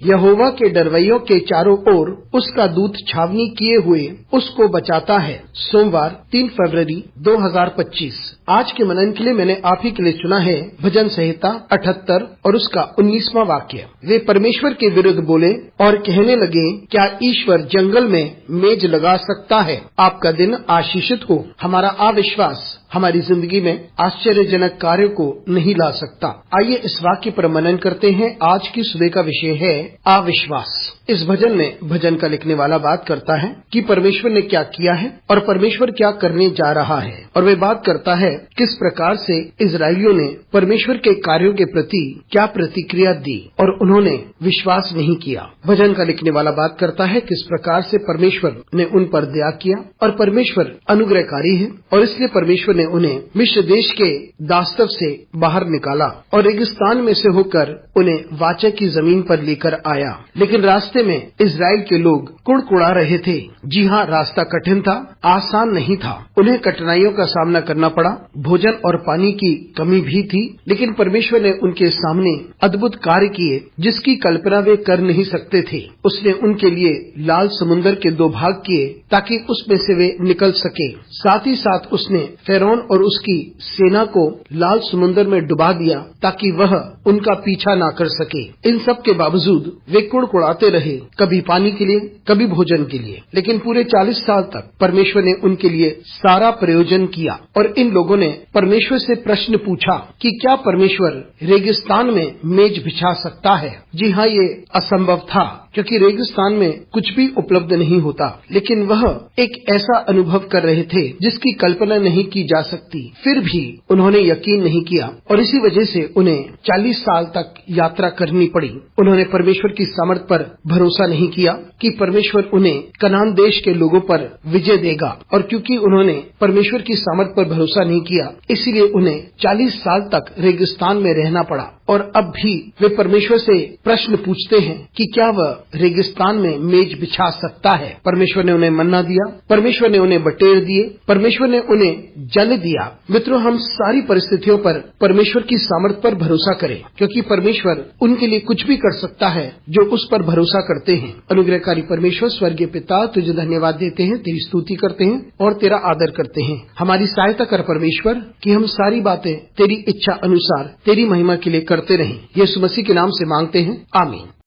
यहोवा के डरवैयों के चारों ओर उसका दूत छावनी किए हुए उसको बचाता है। सोमवार 3 फरवरी 2025। आज के मनन के लिए मैंने आप ही के लिए चुना है भजन संहिता 78 और उसका 19वां वाक्य। वे परमेश्वर के विरुद्ध बोले और कहने लगे, क्या ईश्वर जंगल में मेज लगा सकता है? आपका दिन आशीषित हो। हमारा अविश्वास हमारी जिंदगी में आश्चर्यजनक कार्य को नहीं ला सकता। आइए इस वाक्य पर मनन करते हैं। आज की सुबह का विषय है अविश्वास। इस भजन में भजन का लिखने वाला बात करता है कि परमेश्वर ने क्या किया है और परमेश्वर क्या करने जा रहा है, और वे बात करता है किस प्रकार से इजरायलियों ने परमेश्वर के कार्यों के प्रति क्या प्रतिक्रिया दी और उन्होंने विश्वास नहीं किया। भजन का लिखने वाला बात करता है किस प्रकार से परमेश्वर ने उन पर दया किया और परमेश्वर अनुग्रहकारी है और इसलिए परमेश्वर ने उन्हें मिस्र देश के दास्तव से बाहर निकाला और रेगिस्तान में से होकर उन्हें वाचा की जमीन पर लेकर आया। लेकिन रास्ते में इजराइल के लोग कुड़कुड़ा रहे थे। जी हाँ, रास्ता कठिन था, आसान नहीं था। उन्हें कठिनाइयों का सामना करना पड़ा। भोजन और पानी की कमी भी थी, लेकिन परमेश्वर ने उनके सामने अद्भुत कार्य किए जिसकी कल्पना वे कर नहीं सकते थे। उसने उनके लिए लाल समुन्दर के 2 भाग किए ताकि उसमें से वे निकल सके। साथ ही साथ उसने फिरौन और उसकी सेना को लाल समुन्दर में डुबा दिया ताकि वह उनका पीछा ना कर सके। इन सब के बावजूद वे कुड़कुड़ाते रहे, कभी पानी के लिए, कभी भोजन के लिए। लेकिन पूरे 40 साल तक परमेश्वर ने उनके लिए सारा प्रयोजन किया और इन लोगों ने परमेश्वर से प्रश्न पूछा कि क्या परमेश्वर रेगिस्तान में मेज बिछा सकता है? जी हाँ, ये असंभव था क्योंकि रेगिस्तान में कुछ भी उपलब्ध नहीं होता। लेकिन वह एक ऐसा अनुभव कर रहे थे जिसकी कल्पना नहीं की जा सकती। फिर भी उन्होंने यकीन नहीं किया और इसी वजह से उन्हें 40 साल तक यात्रा करनी पड़ी। उन्होंने परमेश्वर की सामर्थ पर भरोसा नहीं किया कि परमेश्वर उन्हें कनान देश के लोगों पर विजय देगा, और क्योंकि उन्होंने परमेश्वर की सामर्थ पर भरोसा नहीं किया, इसीलिए उन्हें 40 साल तक रेगिस्तान में रहना पड़ा। और अब भी वे परमेश्वर से प्रश्न पूछते हैं कि क्या वह रेगिस्तान में मेज बिछा सकता है। परमेश्वर ने उन्हें मन्ना दिया, परमेश्वर ने उन्हें बटेर दिए, परमेश्वर ने उन्हें जल दिया। मित्रों, हम सारी परिस्थितियों पर परमेश्वर की सामर्थ पर भरोसा करें, क्योंकि परमेश्वर उनके लिए कुछ भी कर सकता है जो उस पर भरोसा करते हैं। अनुग्रहकारी परमेश्वर स्वर्गीय पिता, तुझे धन्यवाद देते हैं, तेरी स्तुति करते हैं और तेरा आदर करते हैं। हमारी सहायता कर परमेश्वर कि हम सारी बातें तेरी इच्छा अनुसार तेरी महिमा के लिए करते रहें। यीशु मसीह के नाम से मांगते हैं, आमीन।